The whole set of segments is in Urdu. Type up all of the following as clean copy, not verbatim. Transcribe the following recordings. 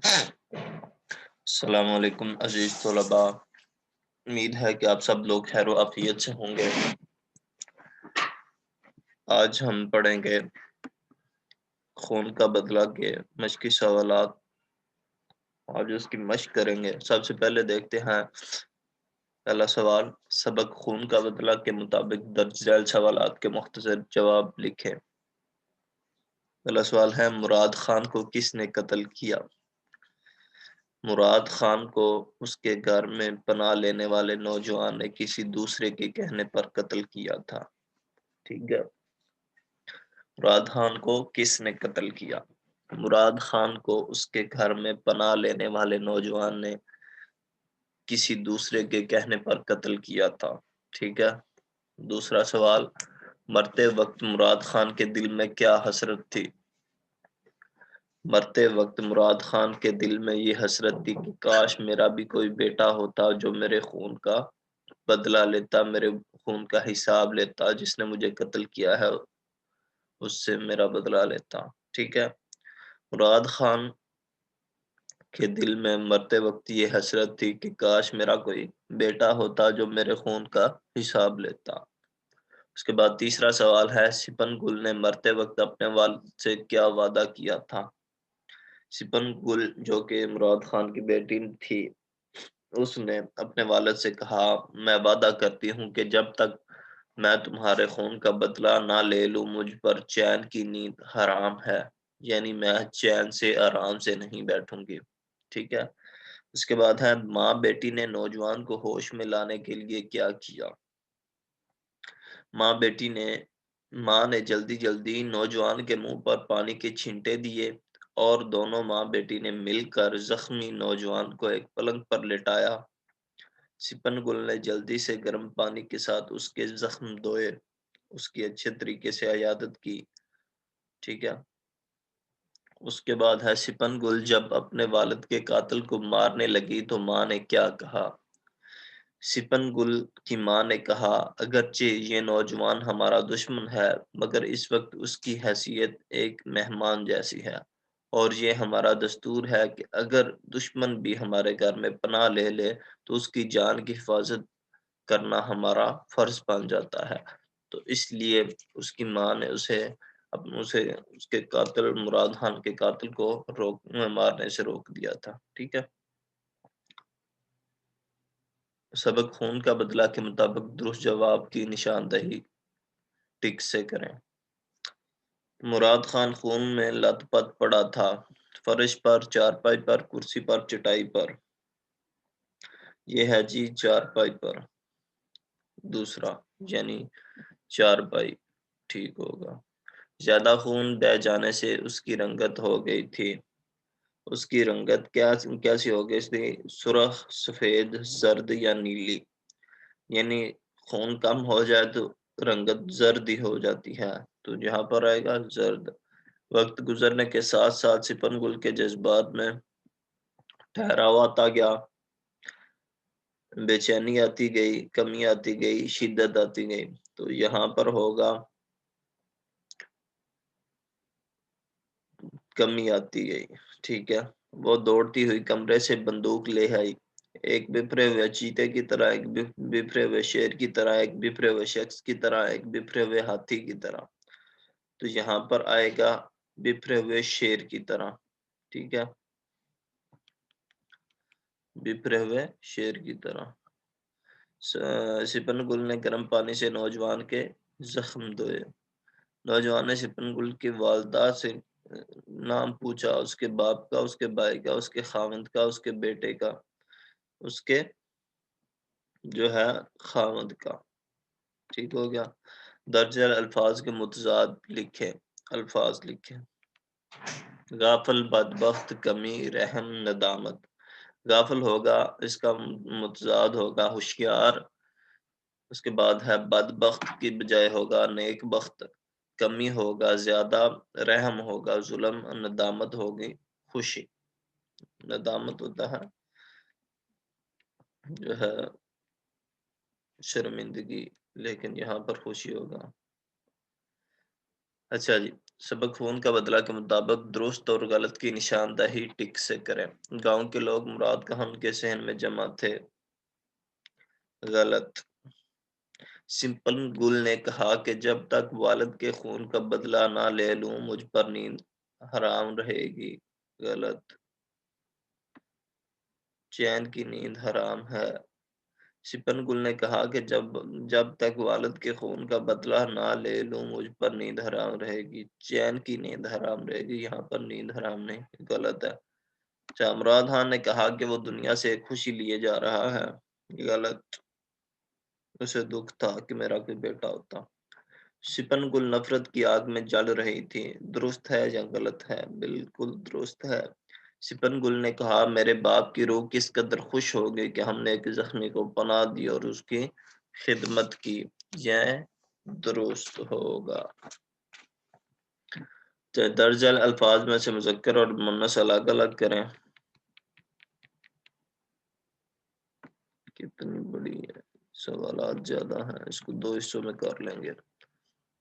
السلام علیکم عزیز طلباء، امید ہے کہ آپ سب لوگ خیر و عافیت سے ہوں گے۔ آج ہم پڑھیں گے خون کا بدلہ کے مشقی سوالات۔ آج اس کی مشق کریں گے۔ سب سے پہلے دیکھتے ہیں پہلا سوال، سبق خون کا بدلہ کے مطابق درج ذیل سوالات کے مختصر جواب لکھیں۔ پہلا سوال ہے، مراد خان کو کس نے قتل کیا؟ مراد خان کو اس کے گھر میں پناہ لینے والے نوجوان نے کسی دوسرے کے کہنے پر قتل کیا تھا۔ ٹھیک ہے، مراد خان کو کس نے قتل کیا؟ مراد خان کو اس کے گھر میں پناہ لینے والے نوجوان نے کسی دوسرے کے کہنے پر قتل کیا تھا۔ ٹھیک ہے، دوسرا سوال، مرتے وقت مراد خان کے دل میں کیا حسرت تھی؟ مرتے وقت مراد خان کے دل میں یہ حسرت تھی کہ کاش میرا بھی کوئی بیٹا ہوتا جو میرے خون کا بدلہ لیتا، میرے خون کا حساب لیتا، جس نے مجھے قتل کیا ہے اس سے میرا بدلہ لیتا۔ ٹھیک ہے، مراد خان کے دل میں مرتے وقت یہ حسرت تھی کہ کاش میرا کوئی بیٹا ہوتا جو میرے خون کا حساب لیتا۔ اس کے بعد تیسرا سوال ہے، سپن گل نے مرتے وقت اپنے والد سے کیا وعدہ کیا تھا؟ سپن گل جو کہ مراد خان کی بیٹی تھی، اس نے اپنے والد سے کہا، میں وعدہ کرتی ہوں کہ جب تک میں تمہارے خون کا بدلہ نہ لے لوں مجھ پر چین کی نیند حرام ہے، یعنی میں چین سے آرام سے نہیں بیٹھوں گی۔ ٹھیک ہے، اس کے بعد ہے، ماں بیٹی نے نوجوان کو ہوش میں لانے کے لیے کیا کیا؟ ماں نے جلدی جلدی نوجوان کے منہ پر پانی کے چھینٹے دیے اور دونوں ماں بیٹی نے مل کر زخمی نوجوان کو ایک پلنگ پر لٹایا۔ سپن گل نے جلدی سے گرم پانی کے ساتھ اس کے زخم دھوئے، اس کی اچھے طریقے سے عیادت کی۔ ٹھیک ہے، اس کے بعد ہے، سپن گل جب اپنے والد کے قاتل کو مارنے لگی تو ماں نے کیا کہا؟ سپن گل کی ماں نے کہا، اگرچہ یہ نوجوان ہمارا دشمن ہے مگر اس وقت اس کی حیثیت ایک مہمان جیسی ہے، اور یہ ہمارا دستور ہے کہ اگر دشمن بھی ہمارے گھر میں پناہ لے لے تو اس کی جان کی حفاظت کرنا ہمارا فرض بن جاتا ہے۔ تو اس لیے اس کی ماں نے اس کے قاتل مراد خان کے قاتل کو مارنے سے روک دیا تھا۔ ٹھیک ہے، سبق خون کا بدلہ کے مطابق درست جواب کی نشاندہی ٹک سے کریں۔ مراد خان خون میں لت پت پڑا تھا، فرش پر، چارپائی پر، کرسی پر، چٹائی پر؟ یہ ہے جی چارپائی پر، دوسرا یعنی چارپائی ٹھیک ہوگا۔ زیادہ خون بہ جانے سے اس کی رنگت ہو گئی تھی۔ اس کی رنگت کیسی ہو گئی تھی؟ سرخ، سفید، زرد یا نیلی؟ یعنی خون کم ہو جائے تو رنگت زرد ہی ہو جاتی ہے، تو یہاں پر آئے گا زرد۔ وقت گزرنے کے ساتھ ساتھ سپن گل کے جذبات میں ٹھہراؤ آتا گیا، بے چینی آتی گئی، کمی آتی گئی، شدت آتی گئی، تو یہاں پر ہوگا کمی آتی گئی۔ ٹھیک ہے، وہ دوڑتی ہوئی کمرے سے بندوق لے آئی، ایک بفرے ہوئے چیتے کی طرح، ایک بفرے ہوئے شیر کی طرح، ایک بفرے ہوئے شخص کی طرح، ایک بفرے ہوئے ہاتھی کی طرح، تو یہاں پر آئے گا بفرے ہوئے شیر کی طرح۔ ٹھیک ہے، بفرے ہوئے شیر کی طرح۔ سپن گل نے گرم پانی سے نوجوان کے زخم دھوئے۔ نوجوان نے سپن گل کی والدہ سے نام پوچھا، اس کے باپ کا، اس کے بھائی کا، اس کے خاوند کا، اس کے بیٹے کا، اس کے جو ہے خاوند کا۔ ٹھیک ہو گیا، درج ذیل الفاظ کے متضاد لکھیں، الفاظ لکھیں۔ غافل، بدبخت، کمی، رحم، ندامت۔ غافل ہوگا، اس کا متضاد ہوگا ہوشیار۔ اس کے بعد ہے بدبخت کی بجائے ہوگا نیک بخت، کمی ہوگا زیادہ، رحم ہوگا ظلم، ندامت ہوگی خوشی۔ ندامت ہوتا ہے جو ہے شرمندگی، لیکن یہاں پر خوشی ہوگا۔ اچھا جی، سبق خون کا بدلہ کے مطابق درست اور غلط کی نشاندہی ٹک سے کریں۔ گاؤں کے لوگ مراد کہاں ان کے صحن میں جمع تھے؟ غلط۔ سمپل گل نے کہا کہ جب تک والد کے خون کا بدلہ نہ لے لوں مجھ پر نیند حرام رہے گی۔ غلط۔ چین کی نیند حرام ہے۔ سپن گل نے کہا کہ جب تک والد کے خون کا بدلہ نہ لے لوں مجھ پر نیند حرام رہے گی۔ چین کی نیند حرام رہے گی، یہاں پر نیند حرام نہیں، غلط ہے۔ چامراد خان نے کہا کہ وہ دنیا سے ایک خوشی لیے جا رہا ہے۔ غلط۔ اسے دکھ تھا کہ میرا کوئی بیٹا ہوتا۔ سپن گل نفرت کی آگ میں جل رہی تھی۔ درست ہے یا غلط ہے؟ بالکل درست ہے۔ سپن گل نے کہا میرے باپ کی روح کس قدر خوش ہو گئی کہ ہم نے ایک زخمی کو پناہ دی اور اس کی خدمت کی۔ یہ درست ہوگا۔ درج الفاظ میں سے مذکر اور مؤنث الگ الگ کریں۔ کتنی بڑی ہے، سوالات زیادہ ہیں، اس کو 2 حصوں میں کر لیں گے۔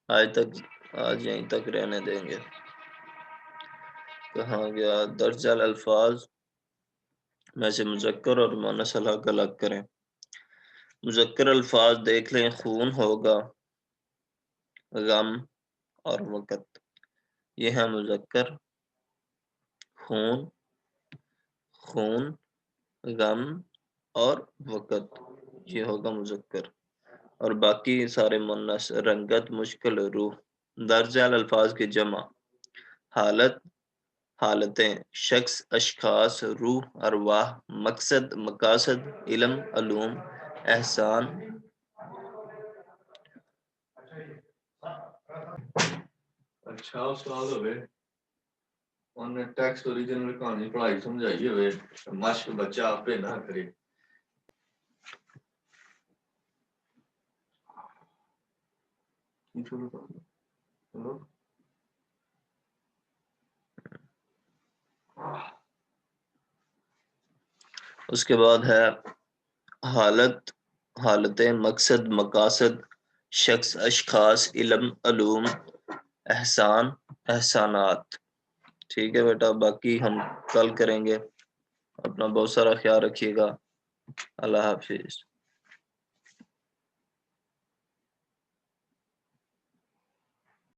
آج یہیں تک رہنے دیں گے۔ کہاں گیا؟ درج الفاظ میں سے مذکر اور مؤنث الگ الگ کریں۔ مذکر الفاظ دیکھ لیں، خون ہوگا، غم اور وقت، یہ ہے مذکر۔ خون، خون، غم اور وقت، یہ ہوگا مذکر۔ اور باقی سارے مؤنث، رنگت، مشکل، روح۔ درج الفاظ کی جمع: حالت، حالتیں، شخص، اشخاص، روح، ارواح، مقصد، مقاصد، علم، علوم، احسان۔ اچھا استاد ہوئے انہیں ٹیکسٹ اوریجنل کہانی پڑھائی سمجھائی ہوئے مشق بچہ آپ پہ نہ کرے۔ اس کے بعد ہے حالت، حالتیں، مقصد، مقاصد، شخص، اشخاص، علم، علوم، احسان، احسانات۔ ٹھیک ہے بیٹا، باقی ہم کل کریں گے۔ اپنا بہت سارا خیال رکھیے گا۔ اللہ حافظ۔